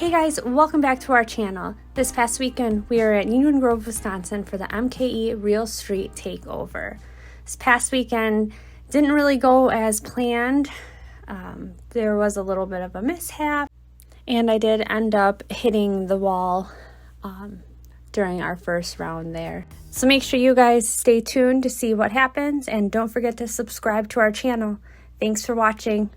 Hey guys, welcome back to our channel. This past weekend we were at Union Grove, Wisconsin for the MKE Real Street Takeover. This past weekend didn't really go as planned. There was a little bit of a mishap and I did end up hitting the wall during our first round there. So make sure you guys stay tuned to see what happens and don't forget to subscribe to our channel. Thanks for watching.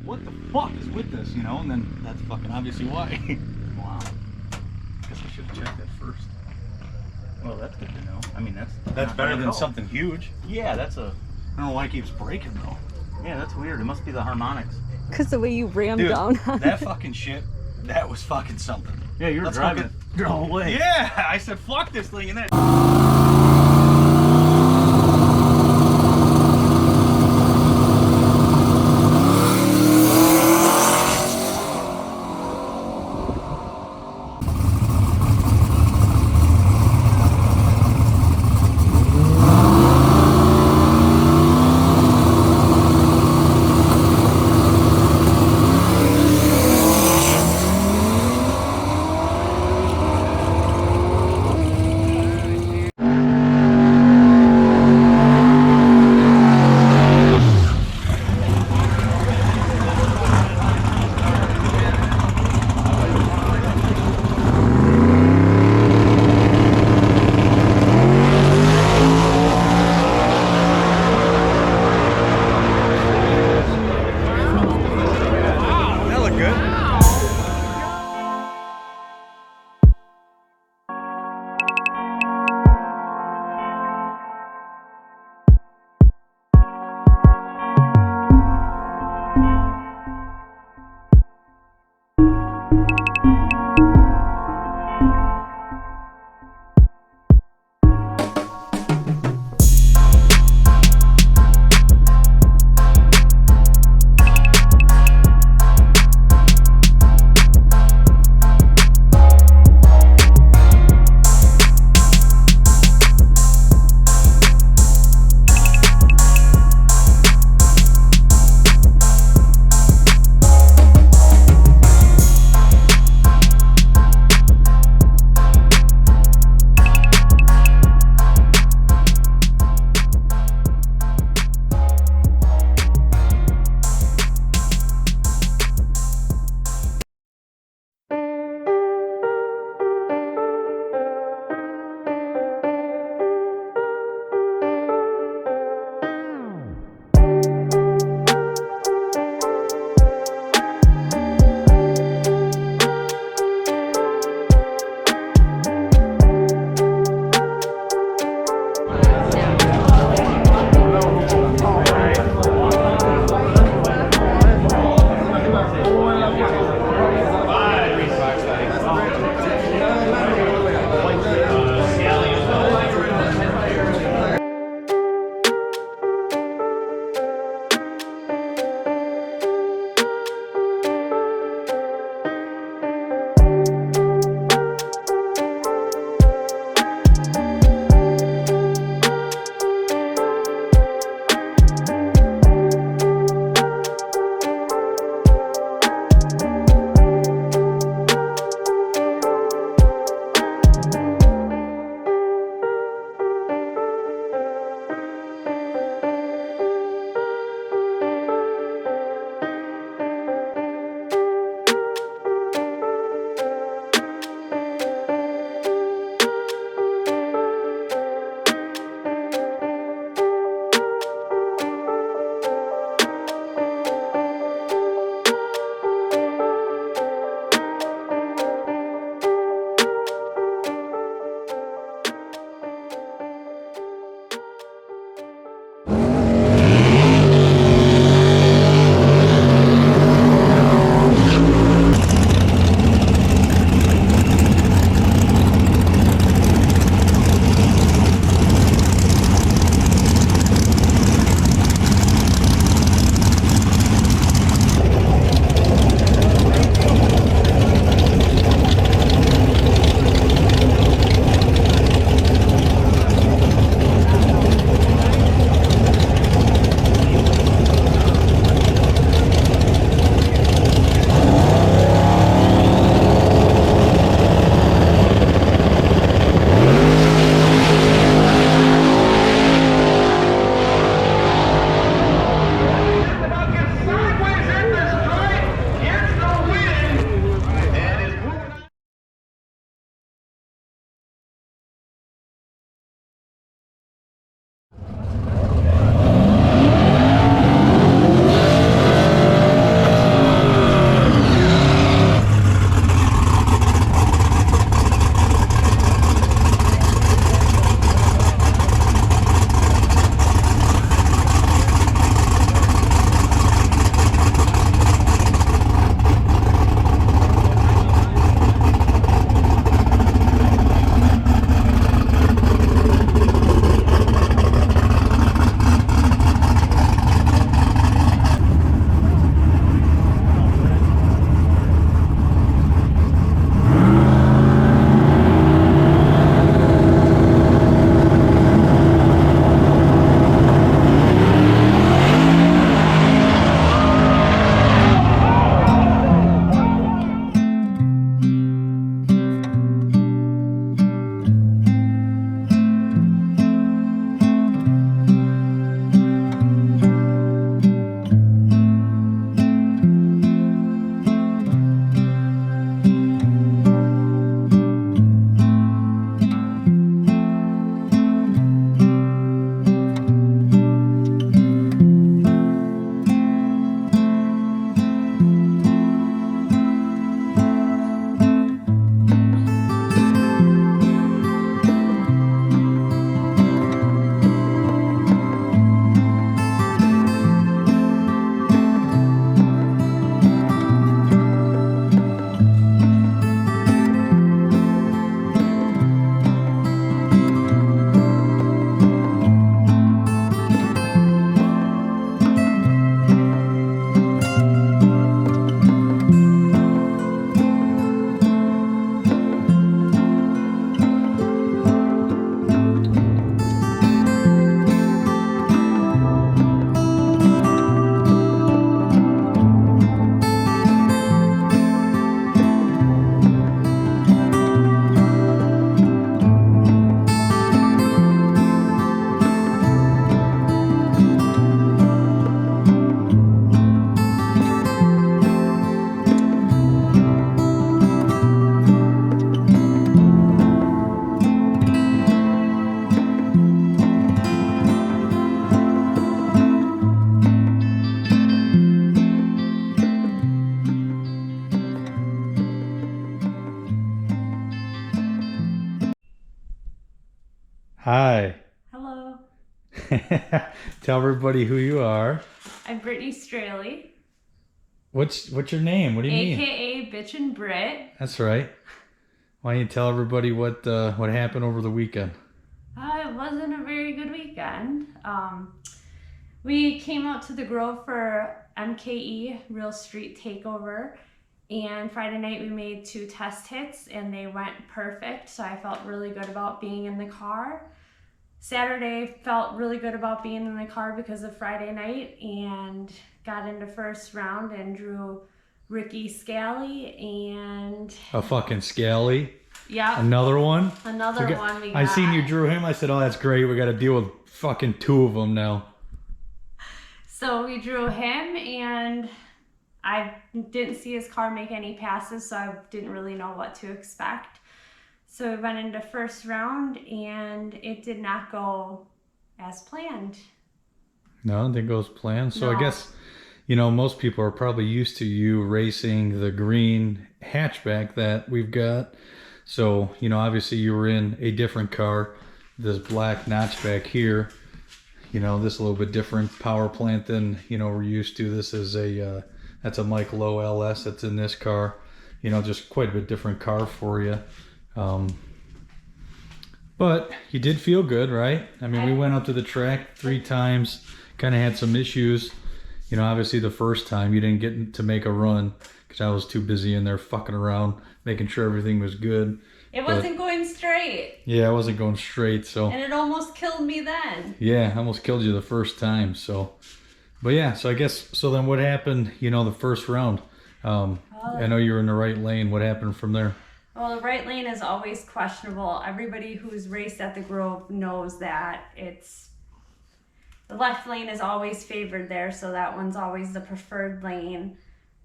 What the fuck is with this, you know? And then that's fucking obviously why. Wow. Guess I should have checked that first. Well, that's good to know. I mean, that's better than something huge. Yeah, that's a... I don't know why it keeps breaking, though. Yeah, that's weird. It must be the harmonics. Because the way you rammed Dude, down. that fucking shit, that was fucking something. Yeah, you were driving the whole way. Yeah, I said, fuck this thing, and then... Hi. Hello. Tell everybody who you are. I'm Brittany Straley. What's your name? What do you mean? AKA Bitchin BRIT. That's right. Why don't you tell everybody what happened over the weekend? It wasn't a very good weekend. We came out to the Grove for MKE Real Street Takeover, and Friday night we made 2 test hits and they went perfect, so I felt really good about being in the car. Saturday felt really good about being in the car because of Friday night, and got into first round and drew Ricky Scali and A fucking scally. yeah, Another one. Another one we got. I seen you drew him. I said, "Oh, that's great. We got to deal with fucking 2 of them now." So we drew him, and I didn't see his car make any passes, so I didn't really know what to expect. So we went into first round, and it did not go as planned. No, it didn't go as planned. So No. I guess, most people are probably used to you racing the green hatchback that we've got. So, obviously you were in a different car, this black notchback here, this a little bit different power plant than, we're used to. This is that's a Mike Lowe LS that's in this car, just quite a bit different car for you. But you did feel good, right? I mean, we went out to the track 3 times, kind of had some issues. Obviously the first time you didn't get to make a run because I was too busy in there fucking around, making sure everything was good. It wasn't going straight. Yeah, I wasn't going straight, so. And it almost killed me then. Yeah, almost killed you the first time, so. But yeah, so I guess, so then what happened, the first round? I know you were in the right lane. What happened from there? Well, the right lane is always questionable. Everybody who's raced at the Grove knows that the left lane is always favored there, so that one's always the preferred lane.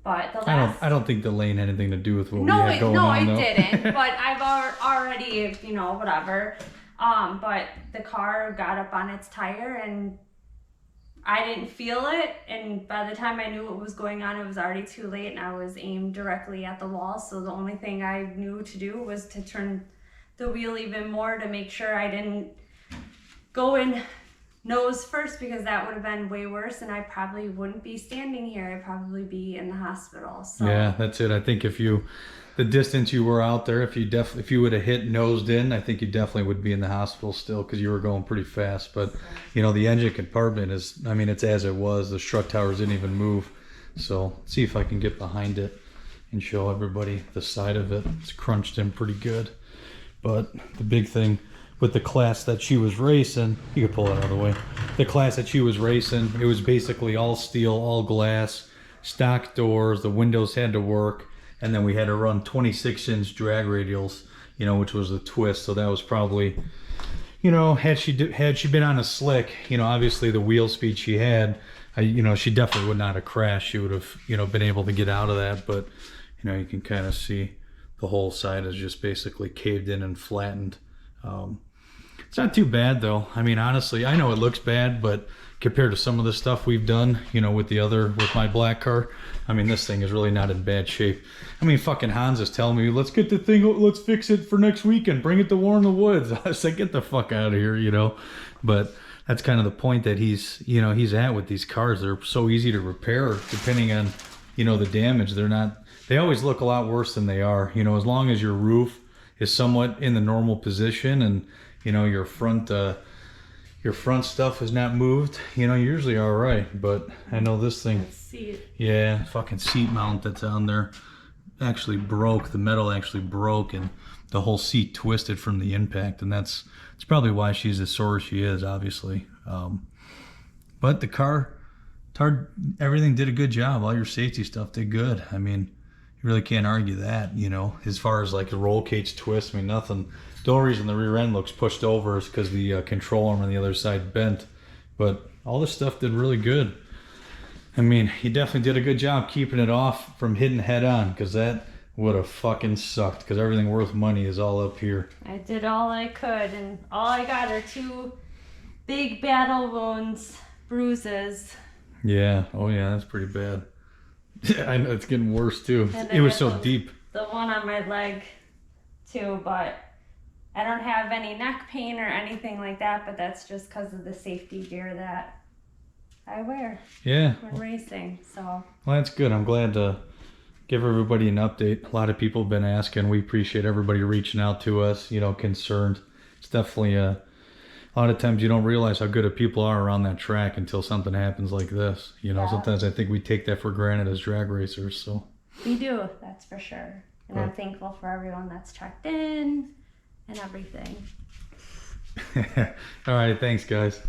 But the last... I don't think the lane had anything to do with what we had going on. No, it didn't. But I've already, whatever. But the car got up on its tire and I didn't feel it. And by the time I knew what was going on, it was already too late and I was aimed directly at the wall. So the only thing I knew to do was to turn the wheel even more to make sure I didn't go in nose first, because that would have been way worse and I probably wouldn't be standing here. I'd probably be in the hospital. So yeah, that's it. I think the distance you were out there, if you would have hit nosed in, I think you definitely would be in the hospital still, because you were going pretty fast. But the engine compartment is, it's as it was. The strut towers didn't even move. So let's see if I can get behind it and show everybody the side of it. It's crunched in pretty good. But the big thing with the class that she was racing, you could pull it out of the way. The class that she was racing, it was basically all steel, all glass, stock doors. The windows had to work, and then we had to run 26-inch drag radials, which was the twist. So that was probably, had she been on a slick, obviously the wheel speed she had, she definitely would not have crashed. She would have, been able to get out of that. But you can kind of see the whole side is just basically caved in and flattened. It's not too bad though. Honestly, I know it looks bad, but compared to some of the stuff we've done, with my black car, this thing is really not in bad shape. Fucking Hans is telling me, let's fix it for next weekend, bring it to War in the Woods. I said, get the fuck out of here, but that's kind of the point that he's at with these cars. They're so easy to repair depending on, the damage. They always look a lot worse than they are, as long as your roof is somewhat in the normal position and your front stuff is not moved, you're usually all right. But I know this thing, yeah, fucking seat mount that's on there actually broke. The metal actually broke and the whole seat twisted from the impact, and it's probably why she's as sore as she is, obviously. But the car, everything did a good job. All your safety stuff did good. You really can't argue that, as far as like the roll cage twist, nothing. The only reason the rear end looks pushed over is because the control arm on the other side bent. But all this stuff did really good. He definitely did a good job keeping it off from hitting head on, because that would have fucking sucked, because everything worth money is all up here. I did all I could, and all I got are 2 big battle wounds, bruises. Yeah, oh yeah, that's pretty bad. I know it's getting worse too. It was so deep. The one on my leg too, but I don't have any neck pain or anything like that, but that's just because of the safety gear that I wear. Yeah. When racing, so. Well, that's good. I'm glad to give everybody an update. A lot of people have been asking. We appreciate everybody reaching out to us, you know, concerned. It's definitely a lot of times you don't realize how good of people are around that track until something happens like this. You know, sometimes I think we take that for granted as drag racers, so. We do, that's for sure. And I'm thankful for everyone that's checked in and everything. All right, thanks guys.